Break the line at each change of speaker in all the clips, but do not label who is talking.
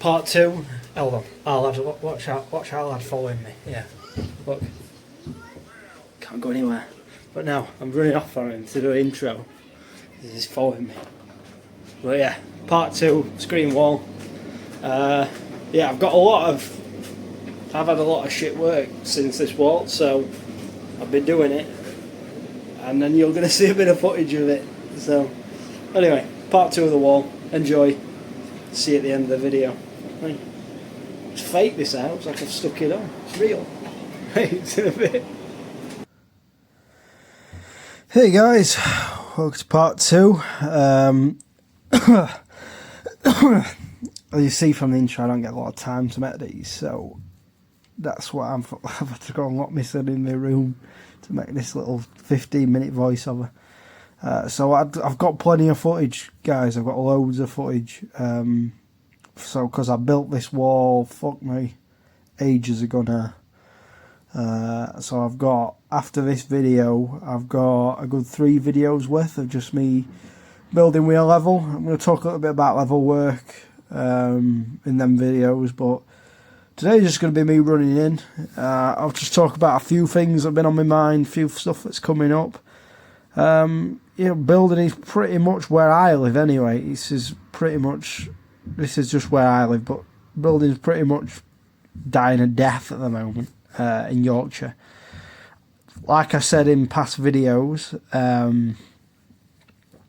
part 2. Hold on, watch out, lad following me. Yeah, look, can't go anywhere. But now I'm running off on him to do an intro. He's following me. But yeah, part 2, screen wall. Yeah, I've had a lot of shit work since this wall, so I've been doing it, and then you're gonna see a bit of footage of it. So anyway, part 2 of the wall. Enjoy. See you at the end of the video. It's fake, this out. It's like I've stuck it on. It's real. It's in a bit. Hey guys, welcome to part 2. As you see from the intro, I don't get a lot of time to make these, so that's why I've had to go and lock myself in my room to make this little 15-minute voiceover. So I've got plenty of footage, guys. I've got loads of footage. So because I built this wall, fuck me, ages ago now. So I've got, after this video, I've got a good 3 videos worth of just me building wheel level. I'm going to talk a little bit about level work in them videos, but today's just going to be me running in. I'll just talk about a few things that have been on my mind, a few stuff that's coming up. You know, building is pretty much where I live anyway. This is just where I live, but building is pretty much dying a death at the moment in Yorkshire. Like I said in past videos,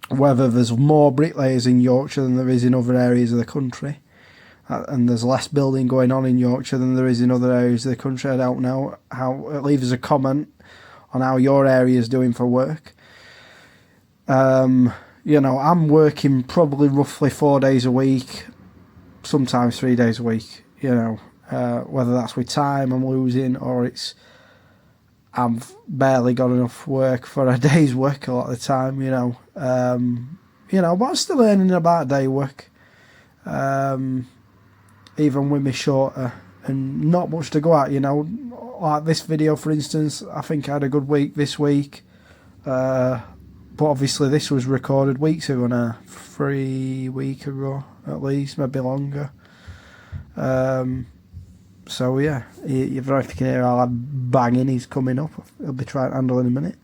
whether there's more bricklayers in Yorkshire than there is in other areas of the country, and there's less building going on in Yorkshire than there is in other areas of the country, I don't know. Leave us a comment on how your area is doing for work. You know, I'm working probably roughly 4 days a week, sometimes 3 days a week, you know, whether that's with time I'm losing or I've barely got enough work for a day's work a lot of the time, you know, but I'm still earning about day work, even with me shorter and not much to go at, you know, like this video, for instance. I think I had a good week this week, but obviously this was recorded weeks ago now, 3 weeks ago at least, maybe longer. So yeah, you're very if you can hear all that banging, he's coming up. He'll be trying to handle in a minute.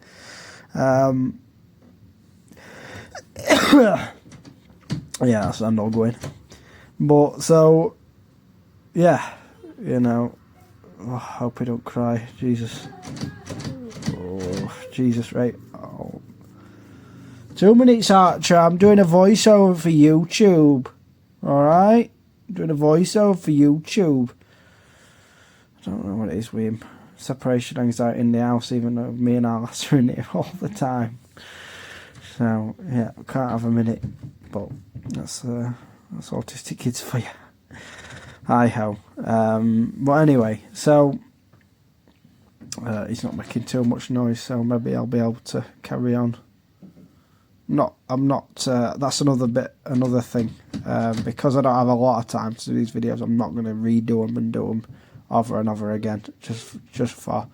Yeah, that's handle going. But so, yeah, you know, I hope I don't cry. Jesus. Oh, Jesus, right. Oh. 2 minutes, Archer. I'm doing a voiceover for YouTube. Alright? I'm doing a voiceover for YouTube. I don't know what it is with him. Separation anxiety in the house, even though me and Alice are in here all the time. So, yeah, can't have a minute. But that's autistic kids for you. Hi-ho. But anyway, so he's not making too much noise, so maybe I'll be able to carry on. That's another thing. Because I don't have a lot of time to do these videos, I'm not going to redo them and do them over and over again, just for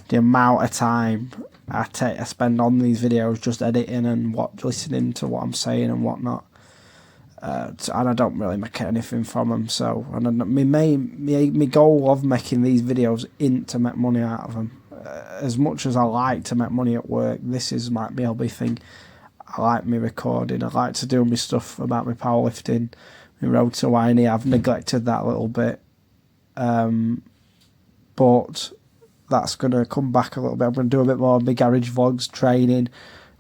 the amount of time I spend on these videos, just editing and listening to what I'm saying and whatnot. And I don't really make anything from them. So, and my goal of making these videos isn't to make money out of them. As much as I like to make money at work, this is my only thing. I like me recording. I like to do my stuff about my powerlifting, my road to whiny. I've neglected that a little bit, but that's going to come back a little bit. I'm going to do a bit more of my garage vlogs, training,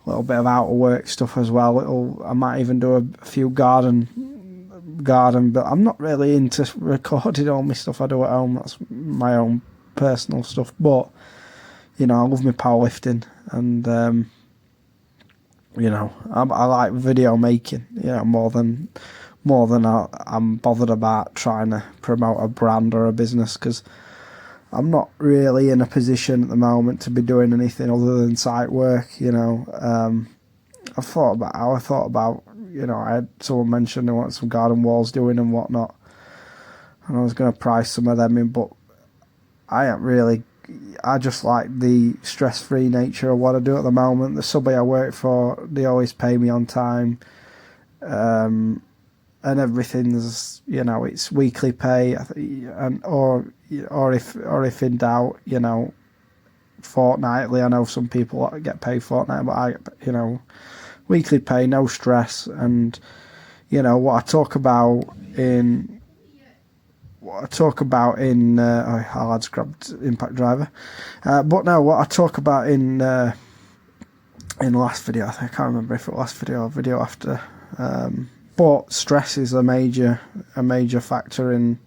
a little bit of out of work stuff as well. I might even do a few garden, but I'm not really into recording all my stuff I do at home. That's my own personal stuff, but you know, I love my powerlifting, and you know, I like video making, you know, more than I'm bothered about trying to promote a brand or a business, because I'm not really in a position at the moment to be doing anything other than site work, you know. I thought about, you know, I had someone mention they want some garden walls doing and whatnot, and I was going to price some of them in, but I just like the stress-free nature of what I do at the moment. The subby I work for, they always pay me on time, and and everything's, you know, it's weekly pay, and or if in doubt, you know, fortnightly. I know some people get paid fortnightly, but I get, you know, weekly pay, no stress. And you know what I talk about in our lads grabbed Impact Driver, but no, what I talk about in the last video, I can't remember if it was last video or video after, but stress is a major factor in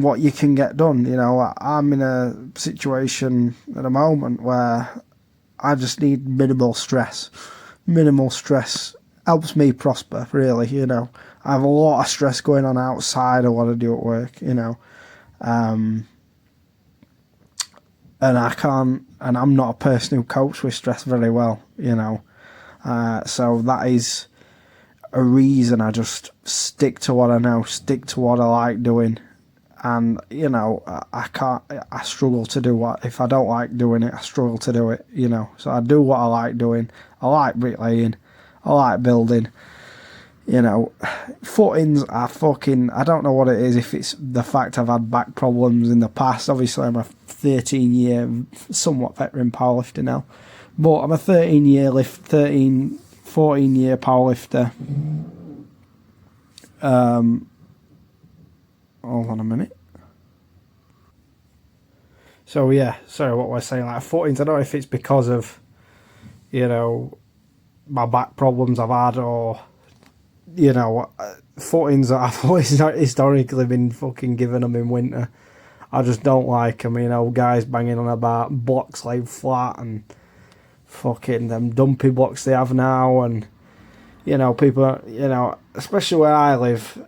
what you can get done. You know, I'm in a situation at the moment where I just need minimal stress. Minimal stress helps me prosper, really. You know, I have a lot of stress going on outside of what I do at work, you know, and I'm not a person who copes with stress very well, you know, so that is a reason I just stick to what I know, stick to what I like doing. And, you know, I struggle to do what, if I don't like doing it, I struggle to do it, you know. So I do what I like doing. I like bricklaying. I like building. You know, footings are fucking, I don't know what it is, if it's the fact I've had back problems in the past. Obviously, I'm a 13-year, somewhat veteran powerlifter now. But I'm a 14-year powerlifter. Hold on a minute. So yeah, sorry, what was I saying? Like footings, I don't know if it's because of, you know, my back problems I've had, or, you know, footings I've always historically been fucking giving them in winter. I just don't like them, you know, guys banging on about blocks laid flat and fucking them dumpy blocks they have now, and, you know, people, you know, especially where I live,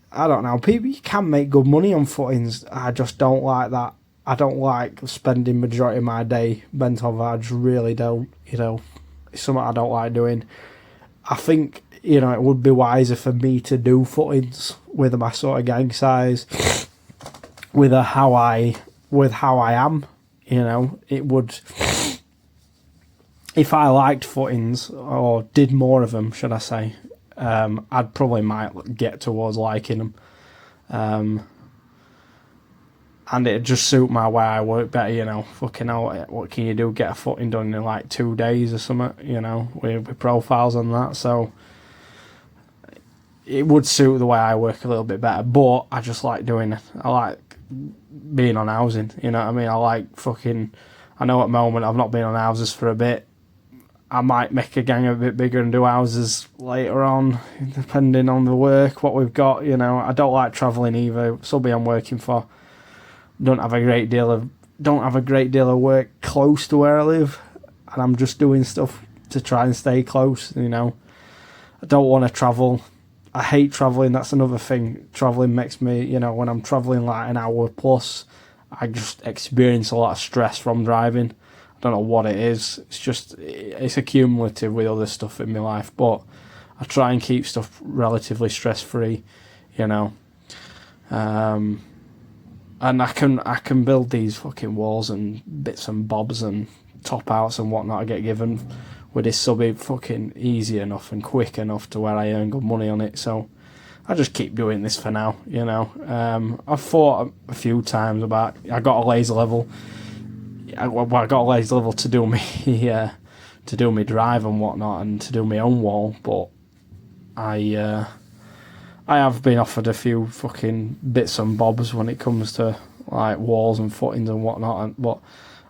I don't know, people, you can make good money on footings. I just don't like that. I don't like spending majority of my day bent over. I just really don't, you know. It's something I don't like doing. I think, you know, it would be wiser for me to do footings with my sort of gang size, with how I am, you know. It would, if I liked footings, or did more of them, should I say, I'd probably might get towards liking them. And it'd just suit my way I work better, you know. Fucking hell, what can you do? Get a footing done in like 2 days or something, you know, with profiles on that. So it would suit the way I work a little bit better. But I just like doing it. I like being on housing, you know what I mean? I like fucking, I know at the moment I've not been on houses for a bit. I might make a gang a bit bigger and do houses later on, depending on the work, what we've got, you know. I don't like travelling either. Somebody I'm working for don't have a great deal of work close to where I live, and I'm just doing stuff to try and stay close, you know. I don't want to travel. I hate travelling, that's another thing. Travelling makes me, you know, when I'm travelling like an hour plus, I just experience a lot of stress from driving. I don't know what it is. It's accumulative with other stuff in my life, but I try and keep stuff relatively stress-free, you know. And I can build these fucking walls and bits and bobs and top outs and whatnot I get given with this subby fucking easy enough and quick enough to where I earn good money on it. So I just keep doing this for now, you know. I've thought a few times about, I got a laser level. I got a laser level to do me drive and whatnot, and to do my own wall, but I have been offered a few fucking bits and bobs when it comes to like walls and footings and whatnot, but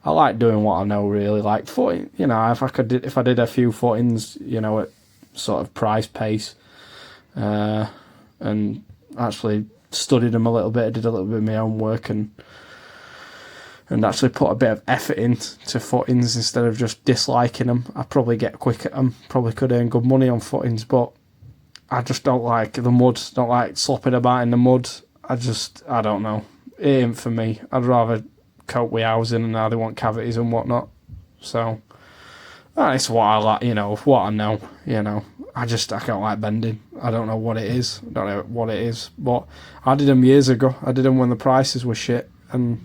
I like doing what I know really. Like footing, you know, if I did a few footings, you know, at sort of price pace, and actually studied them a little bit, did a little bit of my own work, and actually put a bit of effort into footings instead of just disliking them, I probably get quick at them. Probably could earn good money on footings, but I just don't like the mud, don't like slopping about in the mud. I don't know. It ain't for me. I'd rather cope with housing, and now they want cavities and whatnot. So, that's what I like, you know, what I know, you know. I don't like bending. I don't know what it is. But I did them years ago. I did them when the prices were shit, and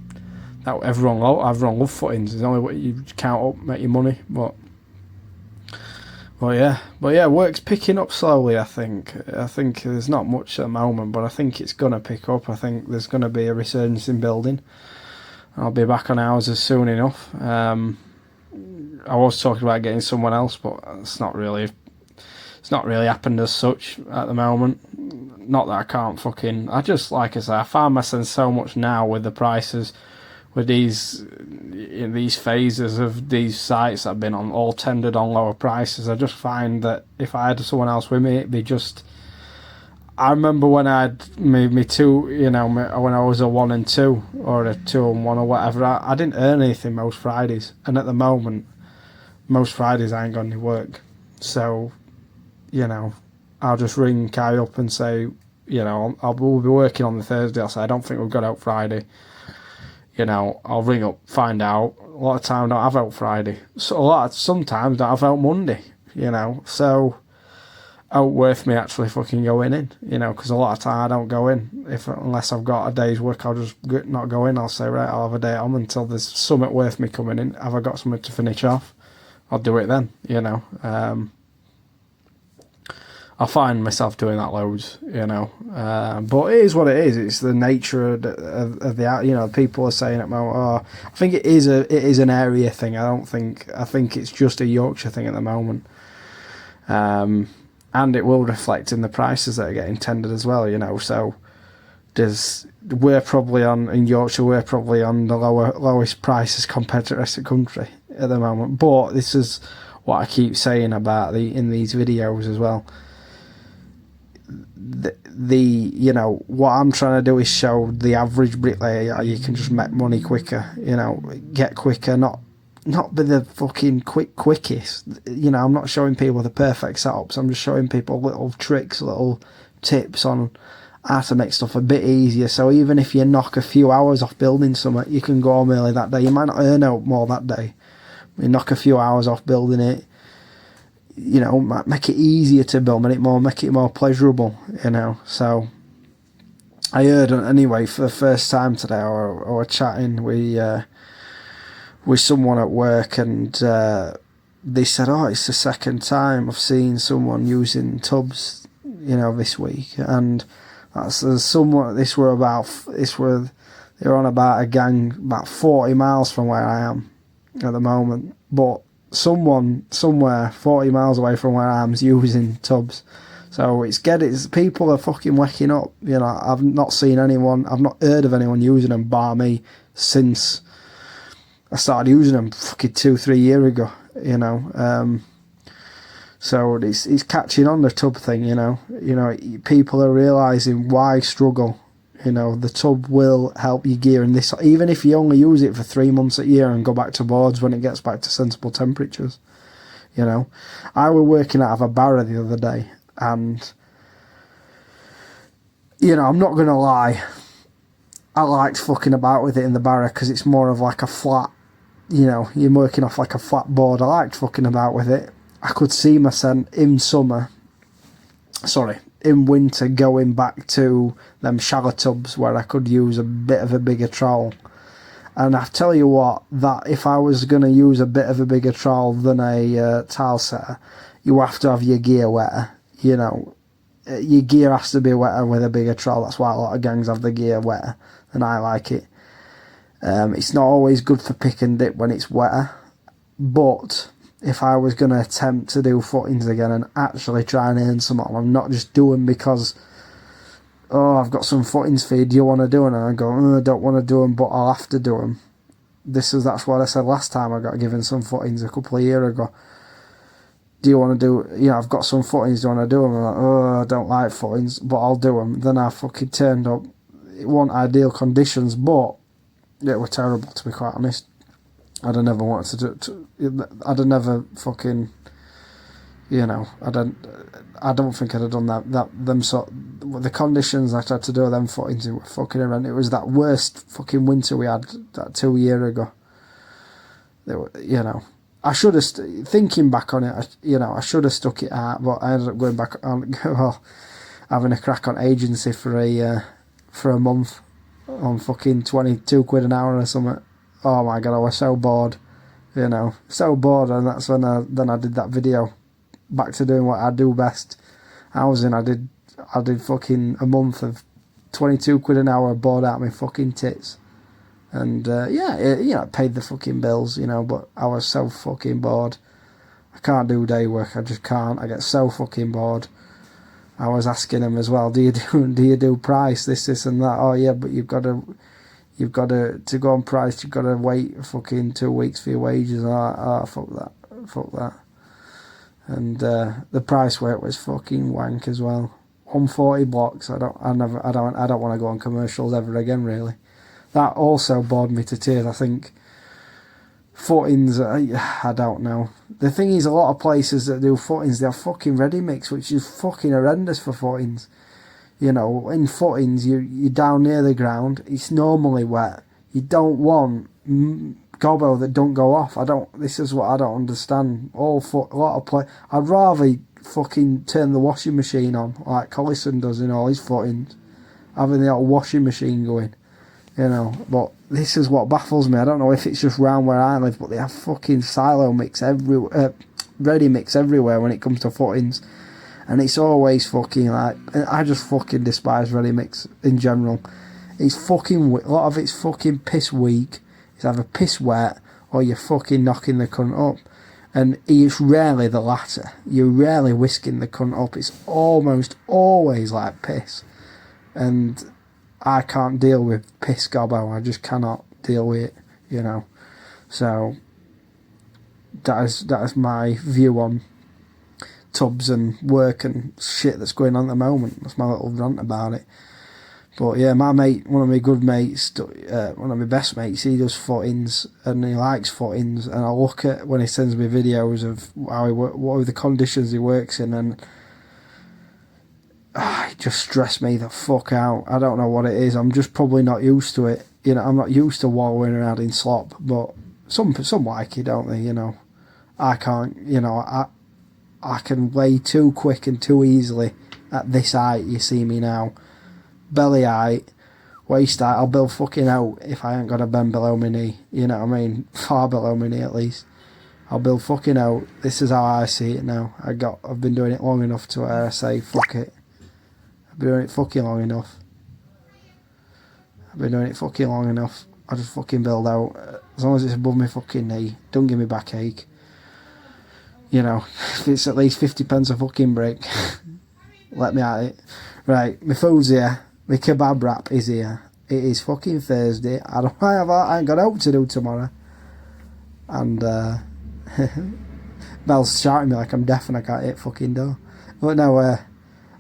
everyone loved footings. It's only what you count up, make your money. But but yeah, work's picking up slowly. I think there's not much at the moment, but I think it's gonna pick up. I think there's gonna be a resurgence in building. I'll be back on houses soon enough. I was talking about getting someone else, but it's not really happened as such at the moment. Not that I can't fucking. I just, like I say, I find myself so much now with the prices, with these phases of these sites that I've been on, all tendered on lower prices. I just find that if I had someone else with me, it'd be just. I remember when I had me two, when I was a 1 and 2 or a 2 and 1 or whatever, I didn't earn anything most Fridays, and at the moment, most Fridays I ain't got any work, so. I'll just ring Kai up and say, we'll be working on the Thursday. I'll say, I don't think we've got out Friday. I'll ring up, find out. A lot of time I don't have out Friday. So sometimes I don't have out Monday, So, out worth me actually fucking going in, because a lot of time I don't go in. Unless I've got a day's work, I'll just not go in. I'll say, right, I'll have a day on until there's something worth me coming in. Have I got something to finish off? I'll do it then, I find myself doing that loads, but it is what it is. It's the nature of the people are saying at the moment. Oh, I think it is an area thing. I think it's just a Yorkshire thing at the moment, and it will reflect in the prices that are getting tendered as well. So we're probably in Yorkshire. We're probably on the lowest prices compared to the rest of the country at the moment. But this is what I keep saying about in these videos as well. What I'm trying to do is show the average bricklayer how you can just make money quicker, get quicker, not be the fucking quickest. I'm not showing people the perfect setups. I'm just showing people little tricks, little tips on how to make stuff a bit easier. So even if you knock a few hours off building something, you can go home early that day. You might not earn out more that day. You knock a few hours off building it. Make it easier to build, make it more pleasurable, So I heard, anyway, for the first time today, I was chatting with someone at work, and they said, "Oh, it's the second time I've seen someone using tubs, this week." And that's someone. They were on about a gang about 40 miles from where I am at the moment, but. Someone somewhere 40 miles away from where I am is using tubs, so people are fucking waking up. I've not seen anyone, I've not heard of anyone using them bar me since I started using them fucking 2-3 years ago. So it's catching on, the tub thing. People are realising why struggle. The tub will help you gear in this, even if you only use it for 3 months a year and go back to boards when it gets back to sensible temperatures. I was working out of a barra the other day, and I'm not gonna lie, I liked fucking about with it in the barra because it's more of like a flat, you're working off like a flat board. I liked fucking about with it. I could see myself in winter going back to them shallow tubs where I could use a bit of a bigger trowel. And I tell you what, that if I was going to use a bit of a bigger trowel than a tile setter, you have to have your gear wetter. Your gear has to be wetter with a bigger trowel. That's why a lot of gangs have the gear wetter, and I like it. It's not always good for pick and dip when it's wetter, but if I was going to attempt to do footings again and actually try and earn some on, I'm not just doing because, I've got some footings for you, do you want to do them? And I go, I don't want to do them, but I'll have to do them. That's what I said last time I got given some footings a couple of years ago. Do you want to do, I've got some footings, do you want to do them? I'm like, I don't like footings, but I'll do them. Then I fucking turned up. It wasn't ideal conditions, but it were terrible, to be quite honest. I'd have never wanted to do it. I'd have never fucking, I don't think I'd have done the conditions I tried to do them footings were fucking horrendous. It was that worst fucking winter we had that 2 years ago. They were, I should have, thinking back on it, I should have stuck it out, but I ended up going back on, having a crack on agency for a month on fucking 22 quid an hour or something. Oh my god, I was so bored, so bored, and that's when I did that video back to doing what I do best, housing. I did fucking a month of 22 quid an hour, bored out my fucking tits. And it paid the fucking bills, but I was so fucking bored. I can't do day work, I just can't. I get so fucking bored. I was asking them as well, do you do price, this and that? Oh yeah, but you've got to go on price, you've got to wait fucking 2 weeks for your wages. Fuck that. And the price work was fucking wank as well. 140 blocks. I don't want to go on commercials ever again, really. That also bored me to tears. I think footings, I don't know. The thing is, a lot of places that do footings, they have fucking ready mix, which is fucking horrendous for footings. In footings, you're down near the ground. It's normally wet. You don't want gobbo that don't go off. This is what I don't understand. I'd rather fucking turn the washing machine on, like Collison does in all his footings, having the old washing machine going. But this is what baffles me. I don't know if it's just round where I live, but they have fucking silo mix everywhere, ready mix everywhere when it comes to footings, and it's always fucking like, I just fucking despise ready mix in general. It's fucking, a lot of it's fucking piss weak. It's either piss wet or you're fucking knocking the cunt up, and it's rarely the latter. You're rarely whisking the cunt up. It's almost always like piss, and I can't deal with piss gobbo. I just cannot deal with it, So that is my view on tubs and work and shit that's going on at the moment. That's my little rant about it. But yeah, my mate, one of my good mates, one of my best mates, he does footings and he likes footings. And I look at when he sends me videos of what are the conditions he works in, and it just stressed me the fuck out. I don't know what it is. I'm just probably not used to it. I'm not used to wallowing around in slop, but some like it, don't they? I can't. I can lay too quick and too easily at this height. You see me now, belly height, waist height. I'll build fucking out if I ain't got a bend below my knee. You know what I mean? Far below my knee at least. I'll build fucking out. This is how I see it now. I've been doing it long enough to where I say fuck it. I've been doing it fucking long enough. I just fucking build out. As long as it's above my fucking knee. Don't give me backache. If it's at least 50 pence a fucking brick, let me at it. Right, my food's here. My kebab wrap is here. It is fucking Thursday. I ain't got out to do tomorrow. And Belle's shouting me like I'm deaf and I can't hit fucking door. But no,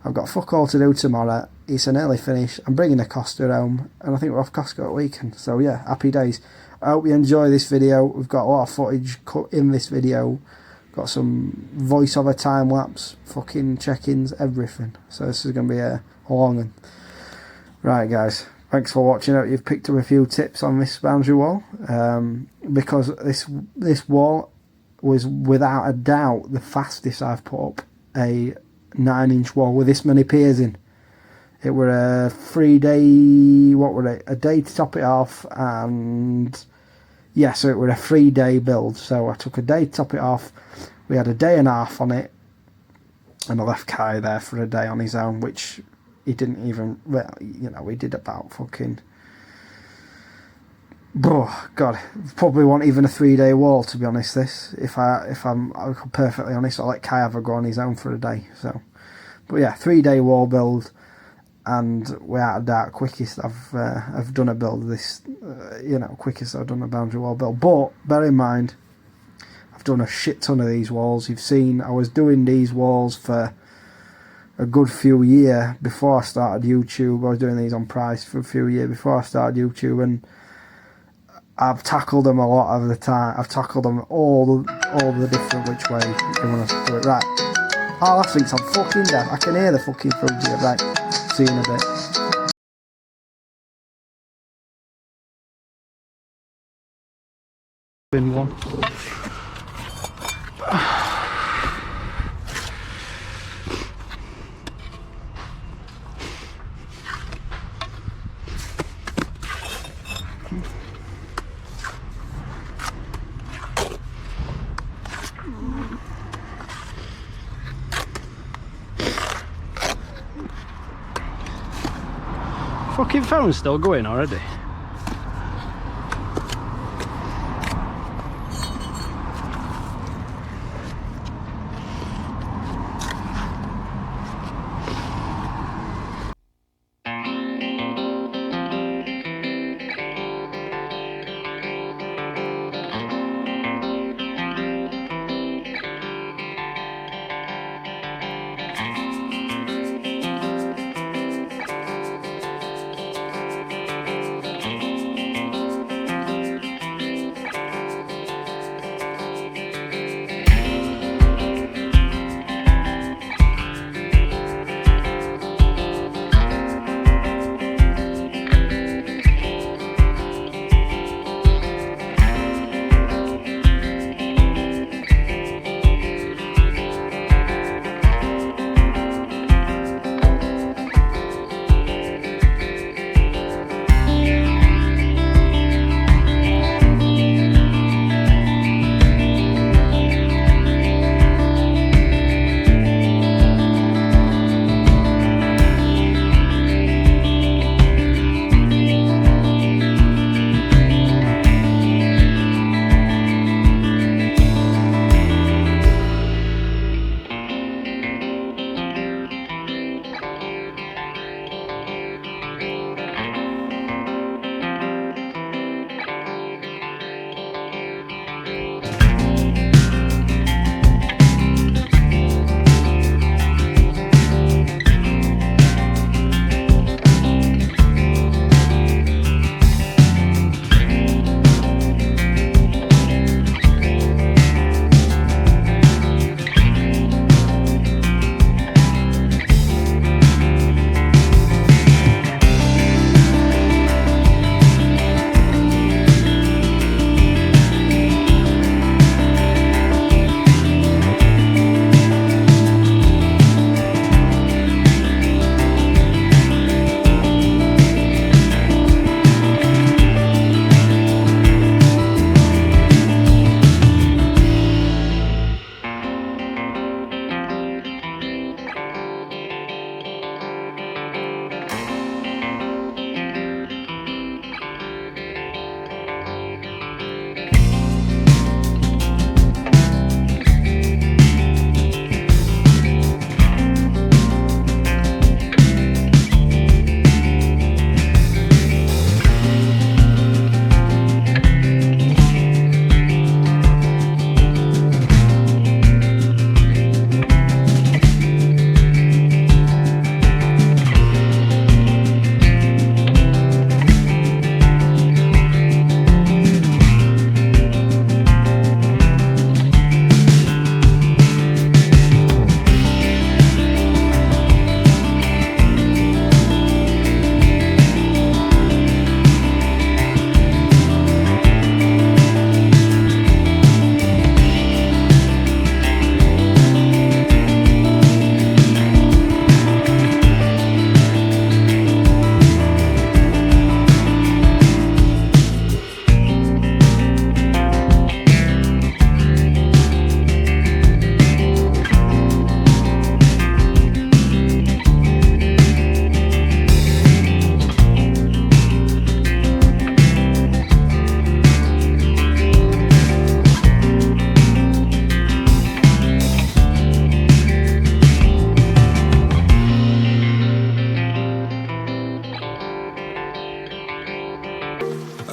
I've got fuck all to do tomorrow. It's an early finish. I'm bringing a Costa home, and I think we're off Costco at weekend. So yeah, happy days. I hope you enjoy this video. We've got a lot of footage cut in this video. Got some voiceover time lapse, fucking check-ins, everything. So this is going to be a long one. Right, guys. Thanks for watching. I hope you've picked up a few tips on this boundary wall, because this wall was without a doubt the fastest I've put up a 9-inch wall with this many piers in. It were a 3-day, a day to top it off, and yeah, so it were a 3-day build. So I took a day to top it off. We had a day and a half on it, and I left Kai there for a day on his own, which he didn't even, we did about fucking, oh God, probably wasn't even a 3-day wall, to be honest. If I'm perfectly honest, I'll let Kai have a go on his own for a day. So, but yeah, 3-day wall build, and without a doubt, quickest I've done a build this, quickest I've done a boundary wall build. But bear in mind, I've done a shit ton of these walls. You've seen I was doing these walls for a good few years before I started YouTube. I was doing these on price for a few years before I started YouTube, and I've tackled them a lot of the time. I've tackled them all the different which way you want to do it. Right. Oh, that thinks I'm fucking deaf. I can hear the fucking food here. Right. See you in a bit. Been one.
Fucking phone's still going already.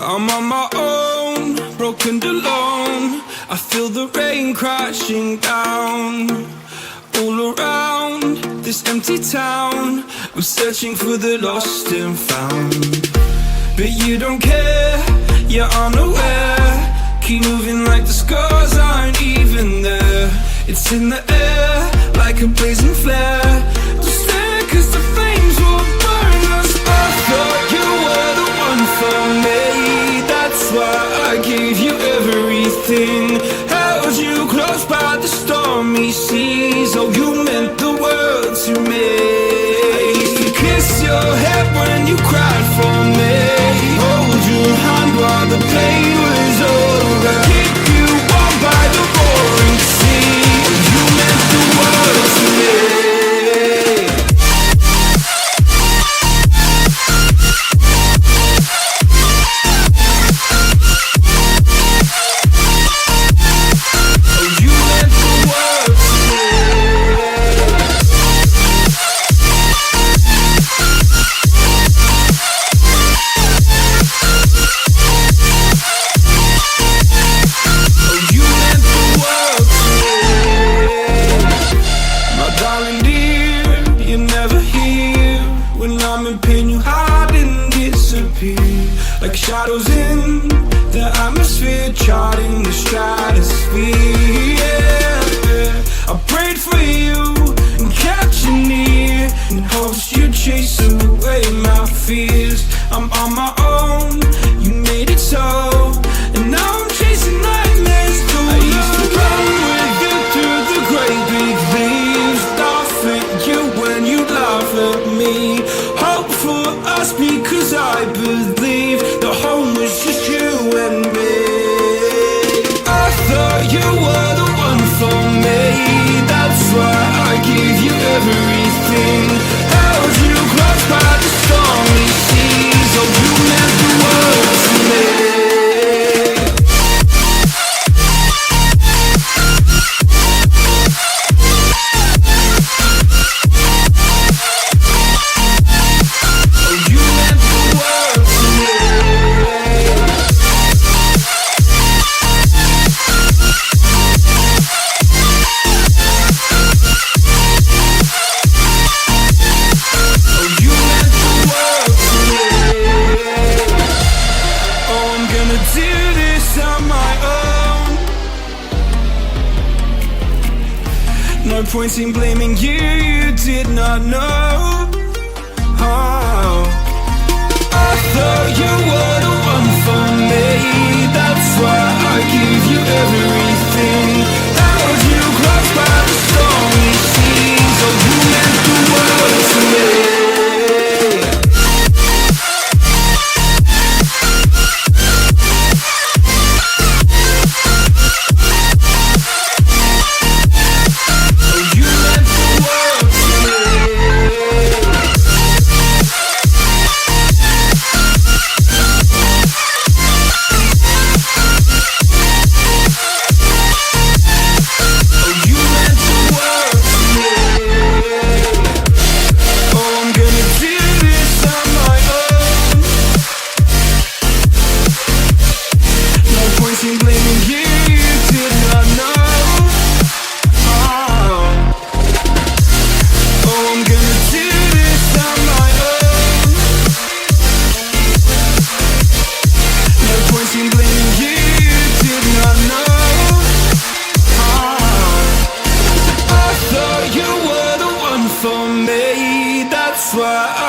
I'm on my own, broken alone. I feel the rain crashing down all around this empty town. I'm searching for the lost and found, but you don't care, you're unaware. Keep moving like the scars aren't even there. It's in the air like a blazing flare. Don't stare cause the flames will burn us. I thought you were the one for me, that's why I gave you everything. Held you close by the stormy seas. Oh, you meant the world to me. I used to kiss your head when you cried for me, hold your hand while the pain was over, keep you warm by the roaring sea. You meant the world to me. When I'm in pain, you hide and disappear, like shadows in the atmosphere, charting the stratosphere. Yeah. I prayed for you and kept you near, in hopes you'd chase away my fears. I'm on my own, you made it so, and now I'm chasing nightmares too. I used to run with you through the great big leaves, laugh at you when you laugh at me. Hope for us because I believe the home was just you and me. I thought you were the one for me, that's why I give you everything. Held you close by the stormy seas, oh you meant the world to me. No point in blaming you, you did not know. Oh. I thought you were the one for me, that's why I give you everything. Held you close by the stormy seas, oh you meant the world to me.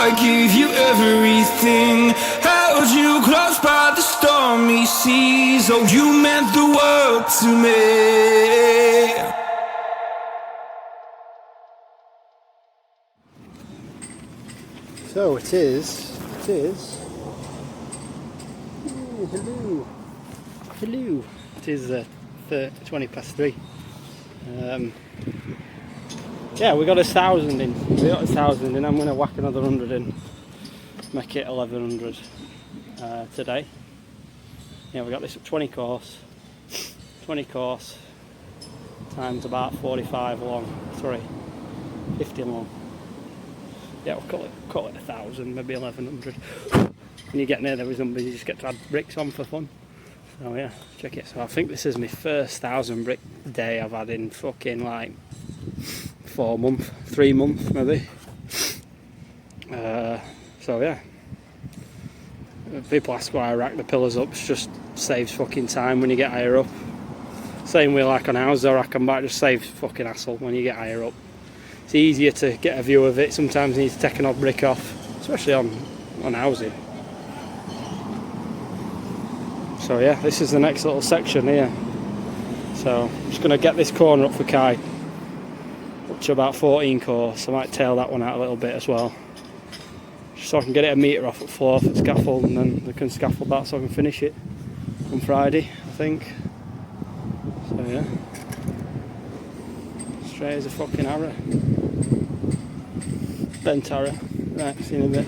I give you everything. Held you close by the stormy seas, oh you meant the world to me.
So it is. Ooh, hello. It is 20 past 3. Yeah, we got 1,000 in. I'm going to whack another 100 in. Make it 1,100 today. Yeah, we got this 20 course. 20 course times about 45 long. Sorry, 50 long. Yeah, we'll call it 1,000, maybe 1,100. When you get near those numbers, you just get to add bricks on for fun. So yeah, check it. So I think this is my first 1,000 brick day I've had in fucking like 3 months maybe. So yeah, people ask why I rack the pillars up. It just saves fucking time when you get higher up. Same way like on houses, I rack them back, just saves fucking hassle when you get higher up. It's easier to get a view of it. Sometimes you need to take an odd brick off, especially on housing. So yeah, this is the next little section here. So I'm just going to get this corner up for Kai, up to about 14 course. I might tail that one out a little bit as well, just so I can get it a metre off at floor for the scaffold, and then we can scaffold that so I can finish it on Friday, I think. So yeah, straight as a fucking arrow. Bent arrow. Right, see you in a bit.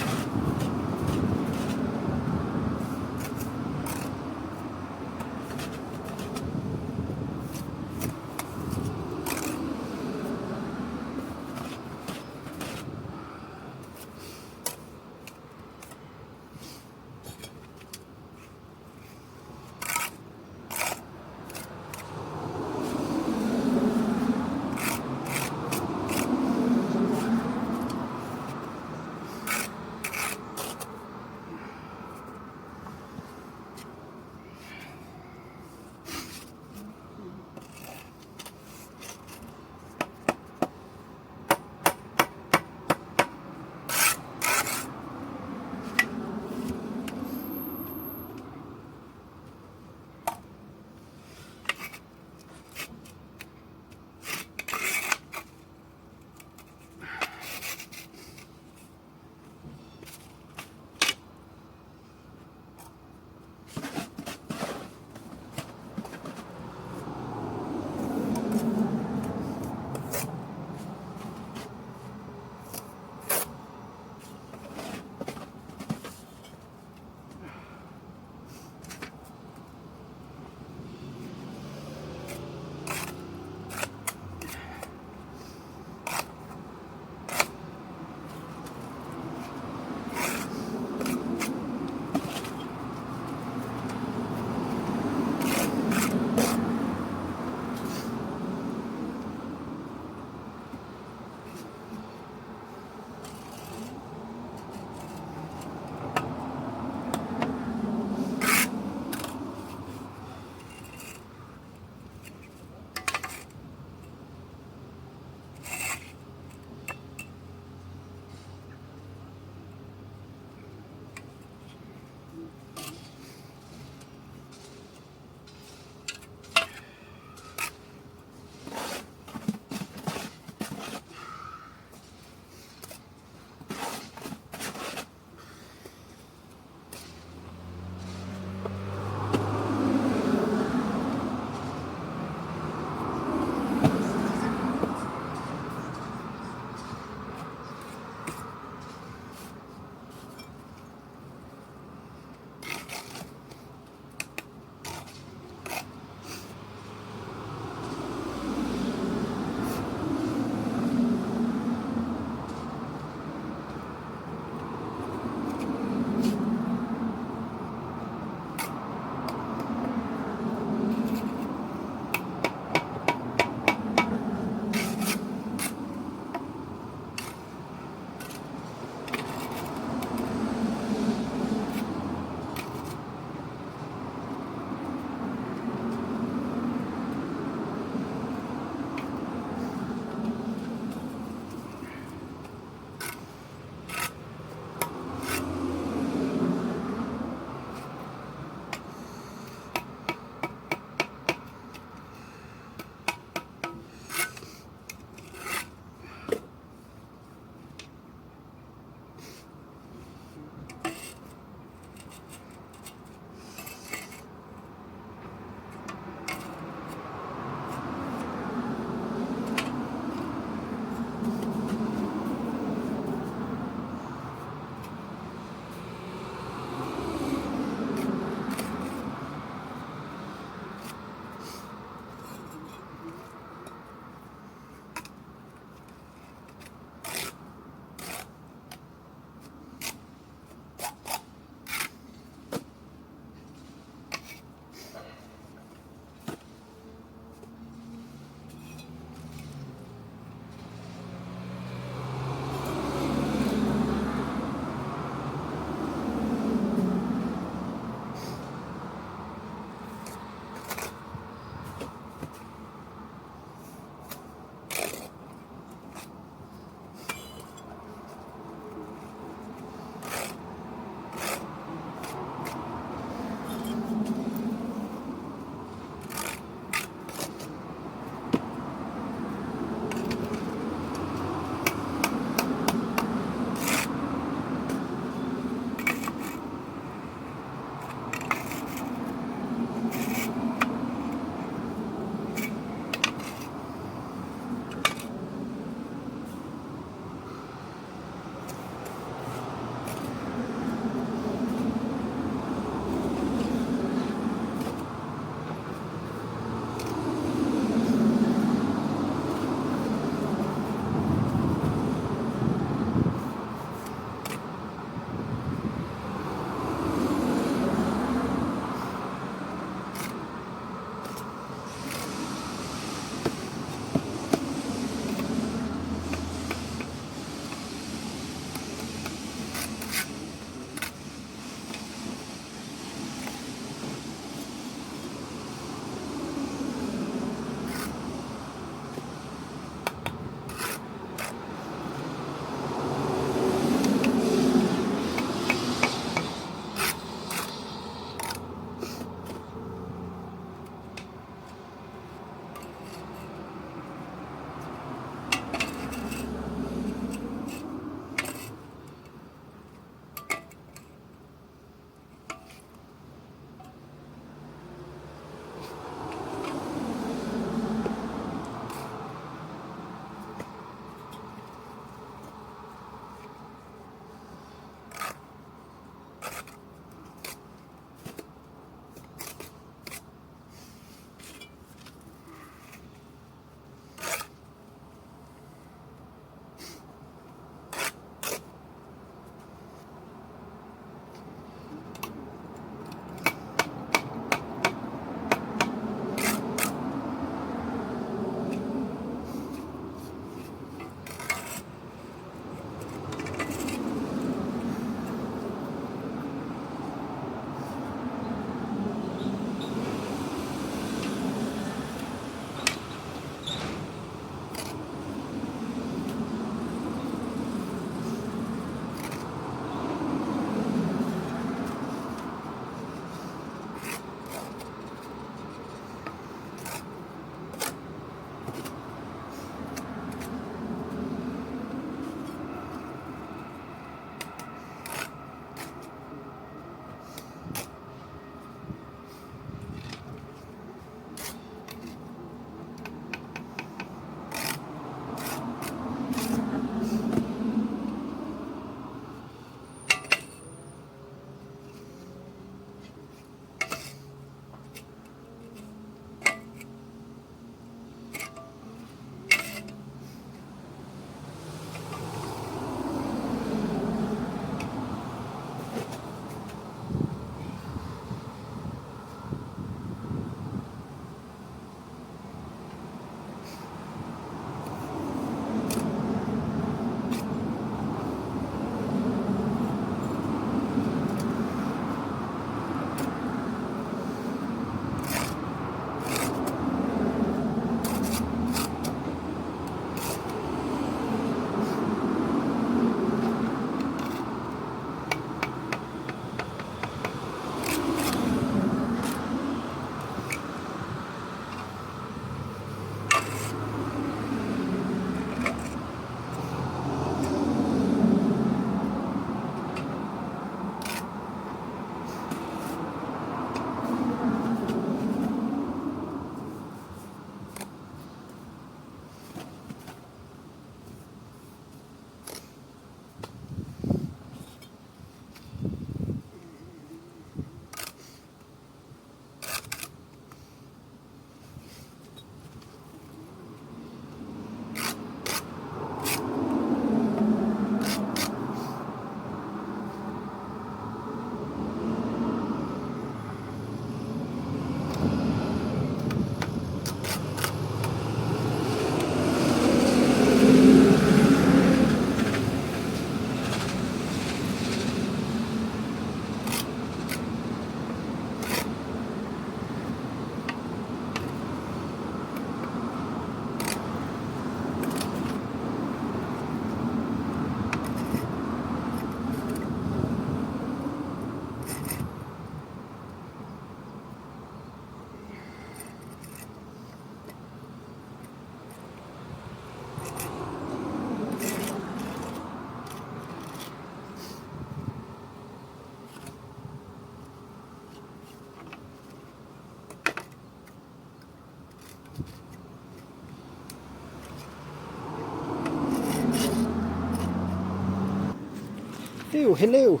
Hello.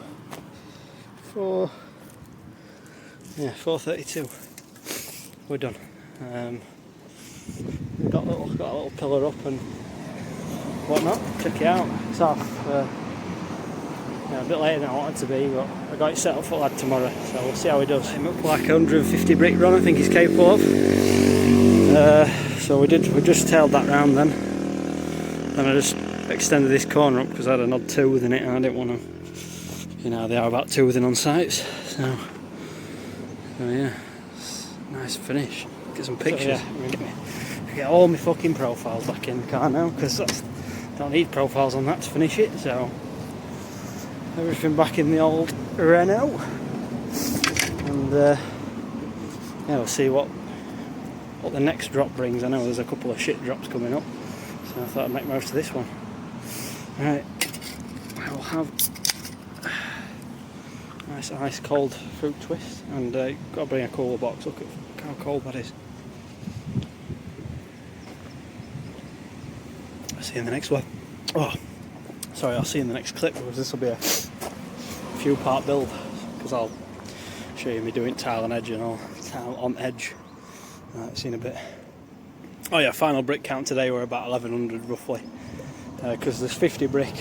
4:32. We're done. We've got a little pillar up and whatnot. Check it out. It's off. A bit later than I wanted to be, but I got it set up for lad tomorrow, so we'll see how he does. I'm up like 150 brick run, I think he's capable of. So we just tailed that round then. Then I just extended this corner up because I had an odd tooth in it and I didn't want to, you know, they are about toothing on sites. So yeah, nice finish. Get some pictures. So, yeah, get all my fucking profiles back in the car now because I don't need profiles on that to finish it. So everything back in the old Renault, and yeah, we'll see what the next drop brings. I know there's a couple of shit drops coming up, so I thought I'd make most of this one. Right, I'll have nice ice cold fruit twist, and got to bring a cooler box. Look at how cold that is. I'll see you in the next one. Oh, sorry, I'll see you in the next clip because this will be a few part build because I'll show you me doing tile on edge and all. Tile on edge. See in a bit. Oh yeah, final brick count today we're about 1100 roughly because there's 50 brick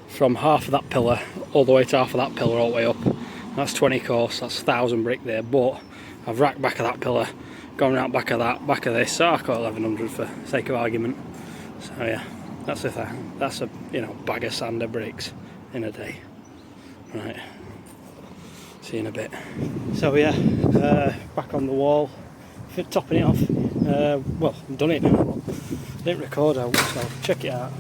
from half of that pillar all the way to half of that pillar all the way up. That's 20 course, that's 1000 brick there, but I've racked back of that pillar, gone out back of that, back of this, so I got 1100 for sake of argument. So yeah, that's a you know, bag of sander bricks in a day. Right, see you in a bit. So yeah, back on the wall, topping it off. Well, I've done it now. Didn't record out, so check it out.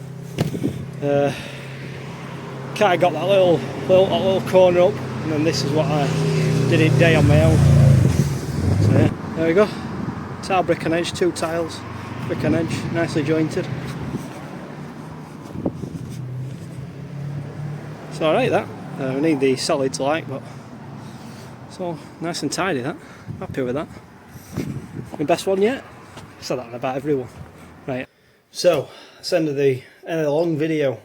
Kind of got that little corner up, and then this is what I did it day on my own. So yeah, there we go. Tile brick and edge, 2 tiles, brick and edge, nicely jointed. It's alright that. We need the solids like, but it's all nice and tidy that. Happy with that. My best one yet? I've said that on about everyone. Right. So, that's the end of the long video.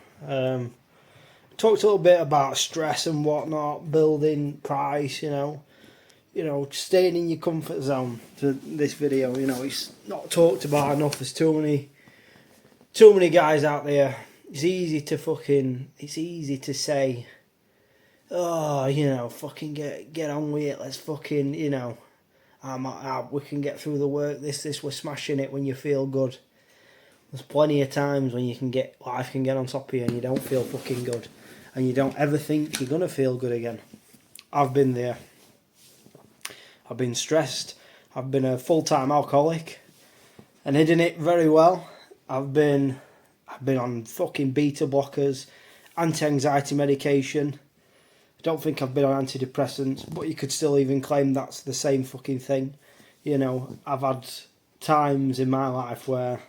Talked a little bit about stress and whatnot, building, price, you know, staying in your comfort zone to this video. You know, it's not talked about enough. There's too many guys out there. It's easy to say, oh, you know, fucking get on with it. Let's fucking, you know, we can get through the work. This, we're smashing it when you feel good. There's plenty of times when life can get on top of you and you don't feel fucking good. And you don't ever think you're going to feel good again. I've been there. I've been stressed. I've been a full-time alcoholic and hidden it very well. I've been on fucking beta blockers, anti-anxiety medication. I don't think I've been on antidepressants, but you could still even claim that's the same fucking thing. You know, I've had times in my life where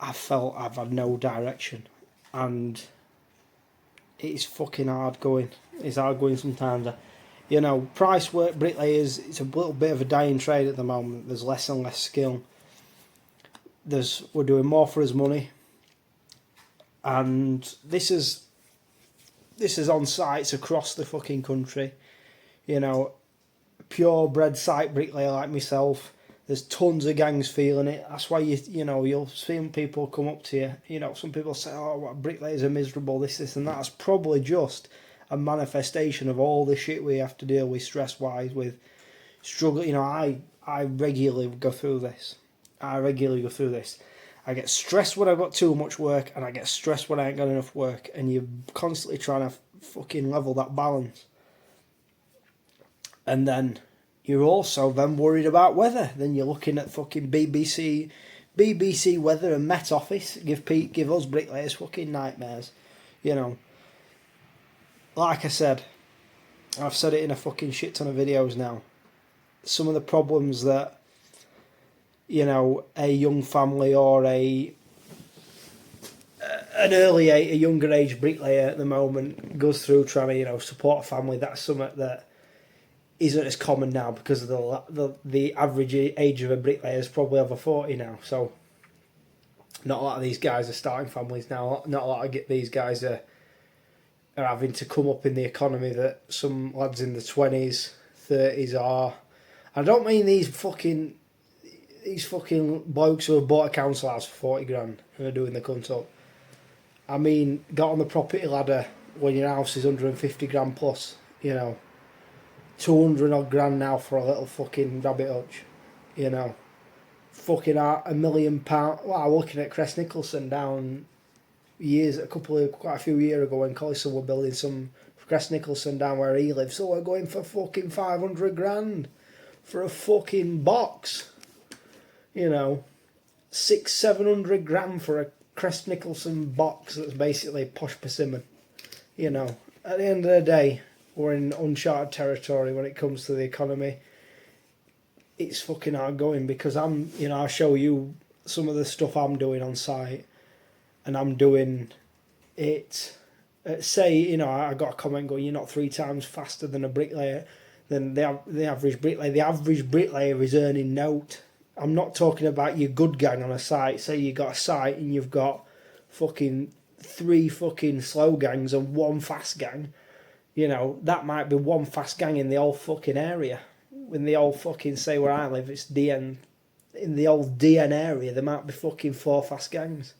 I felt I've had no direction, and it's fucking hard going. It's hard going sometimes. You know, price work, bricklayers, it's a little bit of a dying trade at the moment. There's less and less skill. We're doing more for his money, and this is on sites across the fucking country. You know, purebred site bricklayer like myself. There's tons of gangs feeling it. That's why you'll see people come up to you. You know, some people say, "Oh, what bricklayers are miserable. This, and that." It's probably just a manifestation of all the shit we have to deal with, stress-wise, with struggle. You know, I regularly go through this. I get stressed when I've got too much work, and I get stressed when I ain't got enough work. And you're constantly trying to fucking level that balance. And then you're also then worried about weather. Then you're looking at fucking BBC weather and Met Office give us bricklayers fucking nightmares. You know, like I said, I've said it in a fucking shit ton of videos now. Some of the problems that, you know, a young family or a younger age bricklayer at the moment goes through trying to, you know, support a family. That's something that isn't as common now because of the average age of a bricklayer is probably over 40 now. So
Not a lot of these guys are starting families now. Not a lot of these guys are having to come up in the economy that some lads in the 20s, 30s are. I don't mean these fucking blokes who have bought a council house for 40 grand and are doing the cunt up. I mean, got on the property ladder when your house is 150 grand plus, 200 odd grand now for a little fucking rabbit hutch, Fucking £1 million. Well, I'm looking at Crest Nicholson down quite a few years ago when Collison were building some Crest Nicholson down where he lives. So we're going for fucking 500 grand for a fucking box. 600-700 grand for a Crest Nicholson box that's basically posh persimmon. At the end of the day, we're in uncharted territory when it comes to the economy. It's fucking hard going because I'll show you some of the stuff I'm doing on site, and I'm doing it. Say, I got a comment going, you're not 3 times faster than a bricklayer, than the average bricklayer. The average bricklayer is earning note. I'm not talking about your good gang on a site. Say you got a site and you've got fucking 3 fucking slow gangs and 1 fast gang. That might be 1 fast gang in the whole fucking area. In the old fucking, say where I live, it's DN. In the old DN area, there might be fucking 4 fast gangs.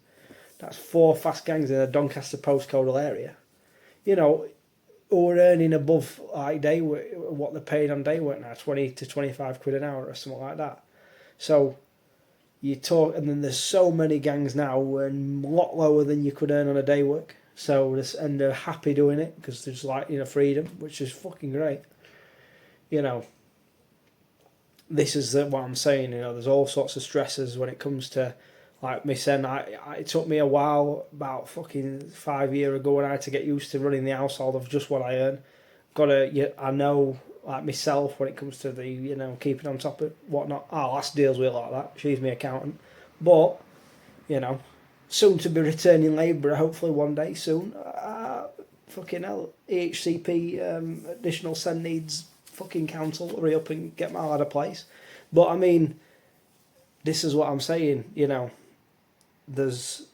That's 4 fast gangs in a Doncaster postcodal area. Who are earning above like what they're paid on day work now, 20 to 25 quid an hour or something like that. So you talk, and then there's so many gangs now who earn a lot lower than you could earn on a day work. And they're happy doing it because there's freedom, which is fucking great. This is what I'm saying. There's all sorts of stresses when it comes to like me saying. It took me a while, about fucking 5 years ago, when I had to get used to running the household of just what I earn. I know, like myself, when it comes to the keeping on top of whatnot. Our lass deals with it like that. She's my accountant, but soon to be returning labourer. Hopefully one day soon. Fucking hell, EHCP additional send needs. Fucking council, hurry up and get my lad a place. But I mean, this is what I'm saying. There's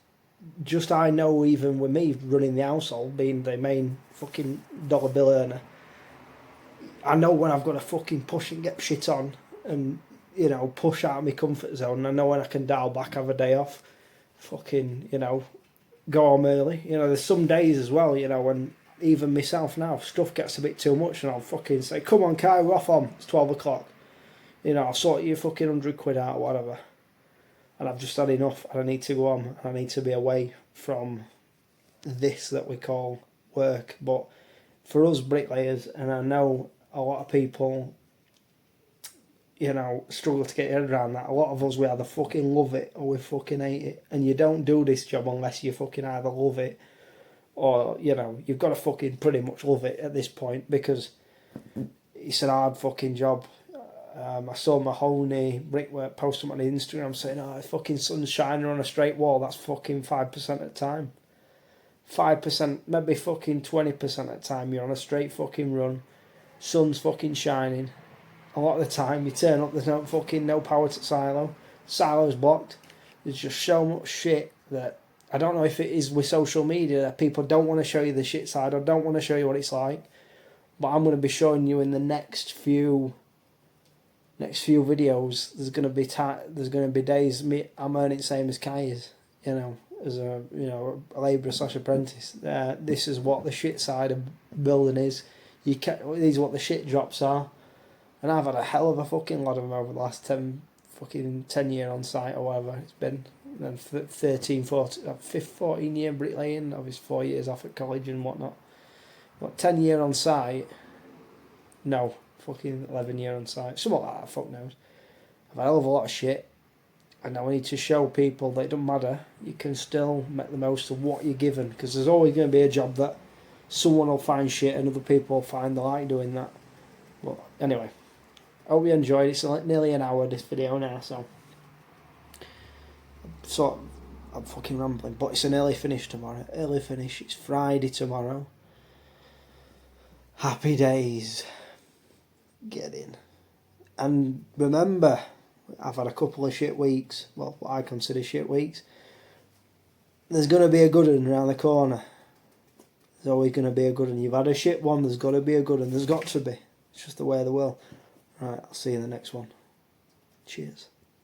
just, I know, even with me running the household, being the main fucking dollar bill earner, I know when I've got to fucking push and get shit on and push out of my comfort zone. I know when I can dial back, have a day off, fucking go home early. There's some days as well, when even myself now, stuff gets a bit too much and I'll fucking say, come on Kai, we're off on, it's 12 o'clock. I'll sort you fucking 100 quid out or whatever. And I've just had enough and I need to go on. I need to be away from this that we call work. But for us bricklayers, and I know a lot of people, struggle to get your head around that. A lot of us, we either fucking love it or we fucking hate it. And you don't do this job unless you fucking either love it or, you've got to fucking pretty much love it at this point because it's an hard fucking job. I saw Mahoney Brickwork post on Instagram saying, fucking sun's shining on a straight wall, that's fucking 5% of the time. 5%, maybe fucking 20% of the time you're on a straight fucking run, sun's fucking shining. A lot of the time you turn up, there's no power to silo's blocked. There's just so much shit that I don't know if it is with social media that people don't want to show you the shit side or don't want to show you what it's like. But I'm going to be showing you in the next few videos. There's going to be days I'm earning the same as Kai is, as a labourer / apprentice. This is what the shit side of building is. These are what the shit drops are. And I've had a hell of a fucking lot of them over the last 10 year on site or whatever it's been. And then 14 year bricklaying, obviously 4 years off at college and whatnot. But 10 year on site, no, fucking 11 year on site, something like that, fuck knows. I've had a hell of a lot of shit, and now I need to show people that it doesn't matter, you can still make the most of what you're given, because there's always going to be a job that someone will find shit and other people will find they like doing that. But anyway, I hope you enjoyed it. It's like nearly an hour this video now, so I'm fucking rambling, but it's an early finish tomorrow. Early finish, it's Friday tomorrow. Happy days. Get in. And remember, I've had a couple of shit weeks, well, what I consider shit weeks, There's going to be a good one around the corner. There's always going to be a good one. You've had a shit one, there's got to be a good one. There's got to be. It's just the way of the world. Right, I'll see you in the next one. Cheers.